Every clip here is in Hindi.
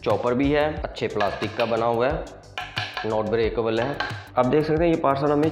चॉपर भी है, अच्छे प्लास्टिक का बना हुआ है, नॉट ब्रेकेबल है। आप देख सकते हैं ये पार्सल हमें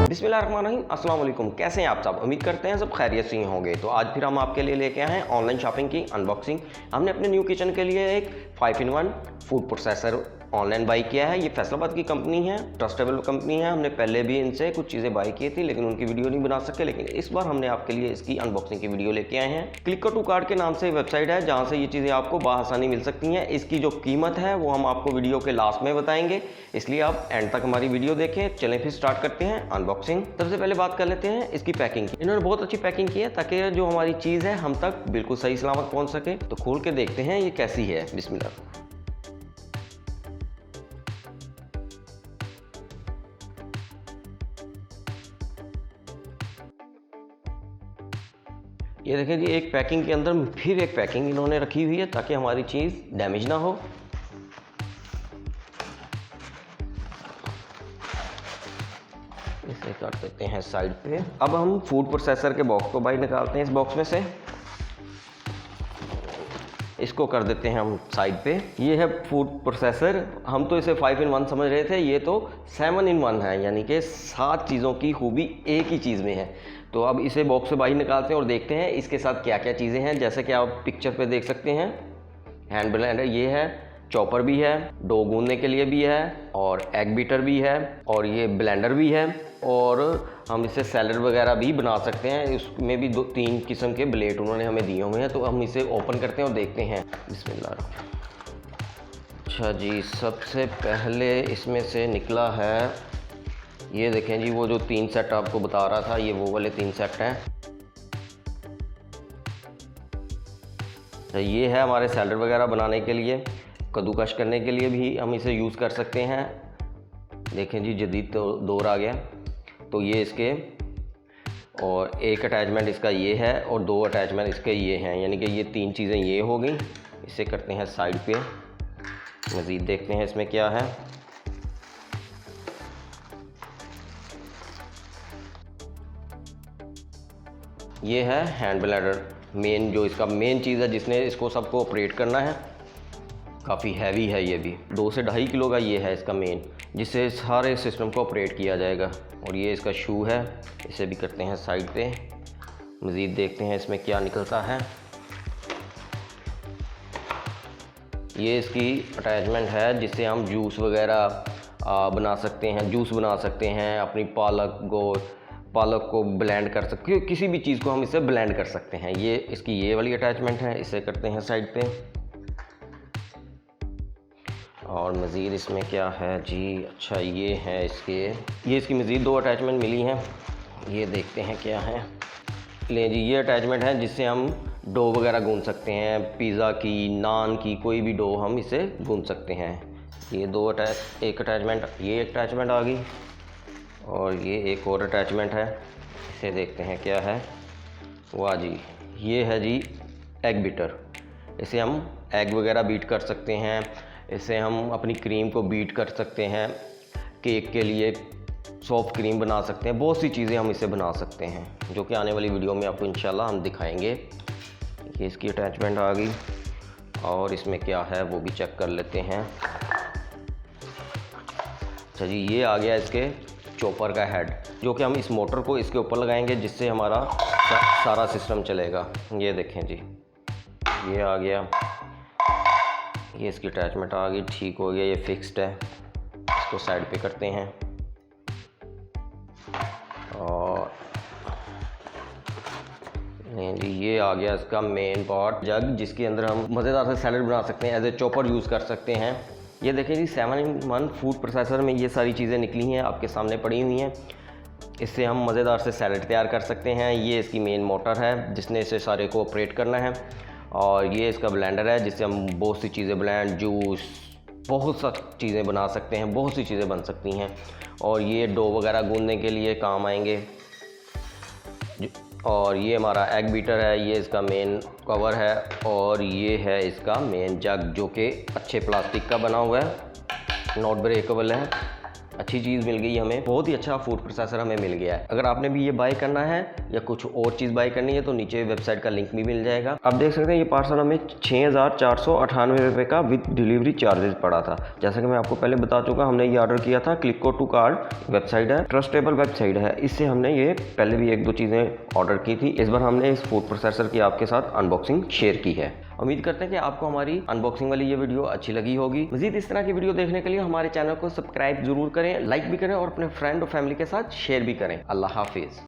बिस्मिल्लाहिर्रहमानिर्रहीम। अस्सलाम वालेकुम। कैसे हैं आप सब? उम्मीद करते हैं सब खैरियत से ही होंगे। तो आज फिर हम आपके लिए लेके आए हैं ऑनलाइन शॉपिंग की अनबॉक्सिंग। हमने अपने न्यू किचन के लिए एक 5-in-1 food processor online buy किया है। ये फैसलाबाद की कंपनी है, ट्रस्टेबल कंपनी है। हमने पहले भी इनसे कुछ चीज़ें बाई की थी लेकिन उनकी वीडियो नहीं बना सके, लेकिन इस बार हमने आपके लिए इसकी अनबॉक्सिंग की वीडियो लेके आए हैं। क्लिक टू कार्ड के नाम से वेबसाइट है जहाँ से ये चीज़ें आपको बआसानी मिल सकती हैं। इसकी जो कीमत है वो हम आपको वीडियो के लास्ट में बताएंगे, इसलिए आप एंड तक हमारी वीडियो देखें। चलें फिर स्टार्ट करते हैं अनबॉक्सिंग। सबसे पहले बात कर लेते हैं इसकी पैकिंग की। इन्होंने बहुत अच्छी पैकिंग की है ताकि जो हमारी चीज़ है हम तक बिल्कुल सही सलामत पहुँच सके। तो खोल के देखते हैं ये कैसी है। बिस्मिल्लाह। ये देखें जी, एक पैकिंग के अंदर फिर एक पैकिंग इन्होंने रखी हुई है ताकि हमारी चीज़ डैमेज ना हो। इसे कर देते हैं साइड पे। अब हम फूड प्रोसेसर के बॉक्स को बाहर निकालते हैं इस बॉक्स में से। इसको कर देते हैं हम साइड पे। ये है फूड प्रोसेसर। हम तो इसे 5-in-1 समझ रहे थे, ये तो 7-in-1 है, यानी कि 7 चीज़ों की खूबी एक ही चीज़ में है। तो अब इसे बॉक्स से बाहर निकालते हैं और देखते हैं इसके साथ क्या क्या चीज़ें हैं। जैसे कि आप पिक्चर पे देख सकते हैं, हैंड ब्लेंडर ये है, चॉपर भी है, डो गूंदने के लिए भी है, और एग बीटर भी है, और ये ब्लेंडर भी है, और हम इससे सैलड वगैरह भी बना सकते हैं। इसमें भी 2-3 किस्म के ब्लेड उन्होंने हमें दिए हुए हैं। तो हम इसे ओपन करते हैं और देखते हैं। बिस्मिल्लाह। अच्छा जी, सबसे पहले इसमें से निकला है, ये देखें जी, वो जो 3 सेट आपको बता रहा था, ये वो वाले 3 सेट हैं। तो ये है हमारे सैलड वगैरह बनाने के लिए, कद्दूकश करने के लिए भी हम इसे यूज़ कर सकते हैं। देखें जी, जदीद तो दौर आ गया। तो ये इसके, और एक अटैचमेंट इसका ये है और 2 अटैचमेंट इसके ये हैं, यानी कि ये 3 चीज़ें ये हो गई। इसे करते हैं साइड पे। मज़ीद देखते हैं इसमें क्या है। ये है हैंड ब्लेंडर, मेन जो इसका मेन चीज़ है जिसने इसको सबको ऑपरेट करना है। काफ़ी हैवी है ये भी, 2 से 2.5 किलो का ये है इसका मेन, जिससे सारे सिस्टम को ऑपरेट किया जाएगा। और ये इसका शू है, इसे भी करते हैं साइड पे। मज़ीद देखते हैं इसमें क्या निकलता है। ये इसकी अटैचमेंट है जिससे हम जूस वगैरह बना सकते हैं, जूस बना सकते हैं, अपनी पालक को ब्लेंड कर सकते हैं, किसी भी चीज़ को हम इसे ब्लेंड कर सकते हैं। ये इसकी ये वाली अटैचमेंट है, इसे करते हैं साइड पे। और मज़ीद इसमें क्या है जी, अच्छा ये है ये इसकी मज़ीद 2 अटैचमेंट मिली हैं। ये देखते हैं क्या है। लें जी, ये अटैचमेंट है जिससे हम डो वगैरह गूंद सकते हैं, पिज़्ज़ा की, नान की, कोई भी डो हम इसे गूंद सकते हैं। ये एक अटैचमेंट आ गई, और ये एक और अटैचमेंट है। इसे देखते हैं क्या है। वाह जी, ये है जी एग बीटर। इसे हम एग वगैरह बीट कर सकते हैं, इसे हम अपनी क्रीम को बीट कर सकते हैं, केक के लिए सॉफ्ट क्रीम बना सकते हैं, बहुत सी चीज़ें हम इसे बना सकते हैं, जो कि आने वाली वीडियो में आपको इंशाल्लाह हम दिखाएंगे। ये इसकी अटैचमेंट आ गई, और इसमें क्या है वो भी चेक कर लेते हैं। अच्छा जी, ये आ गया इसके चॉपर का हेड, जो कि हम इस मोटर को इसके ऊपर लगाएंगे जिससे हमारा सारा सिस्टम चलेगा। ये देखें जी, ये आ गया, ये इसकी अटैचमेंट आ गई, ठीक हो गया, ये फिक्स्ड है। इसको साइड पे करते हैं। और जी, ये आ गया इसका मेन पार्ट, जग, जिसके अंदर हम मज़ेदार से सैलड बना सकते हैं, एज ए चॉपर यूज़ कर सकते हैं। ये देखें जी, 7-in-1 फूड प्रोसेसर में ये सारी चीज़ें निकली हैं, आपके सामने पड़ी हुई हैं। इससे हम मज़ेदार से सैलड तैयार कर सकते हैं। ये इसकी मेन मोटर है जिसने इसे सारे को ऑपरेट करना है। और ये इसका ब्लेंडर है जिससे हम बहुत सी चीज़ें, ब्लेंड, जूस, बहुत सा चीज़ें बना सकते हैं, बहुत सी चीज़ें बन सकती हैं। और ये डो वगैरह गूंदने के लिए काम आएंगे। और ये हमारा एग बीटर है, ये इसका मेन कवर है, और ये है इसका मेन जग, जो कि अच्छे प्लास्टिक का बना हुआ है, नॉट ब्रेकेबल है। अच्छी चीज़ मिल गई हमें, बहुत ही अच्छा फूड प्रोसेसर हमें मिल गया है। अगर आपने भी ये बाय करना है या कुछ और चीज़ बाय करनी है तो नीचे वेबसाइट का लिंक भी मिल जाएगा। आप देख सकते हैं ये पार्सल हमें 6498 रुपये का विद डिलीवरी चार्जेस पड़ा था। जैसा कि मैं आपको पहले बता चुका, हमने ये ऑर्डर किया था क्लिको टू कार्ड वेबसाइट है, ट्रस्टेबल वेबसाइट है। इससे हमने ये पहले भी 1-2 चीज़ें ऑर्डर की थी। इस बार हमने इस फूड प्रोसेसर की आपके साथ अनबॉक्सिंग शेयर की है। उम्मीद करते हैं कि आपको हमारी अनबॉक्सिंग वाली ये वीडियो अच्छी लगी होगी। मज़ीद इस तरह की वीडियो देखने के लिए हमारे चैनल को सब्सक्राइब जरूर करें, लाइक भी करें और अपने फ्रेंड और फैमिली के साथ शेयर भी करें। अल्लाह हाफिज़।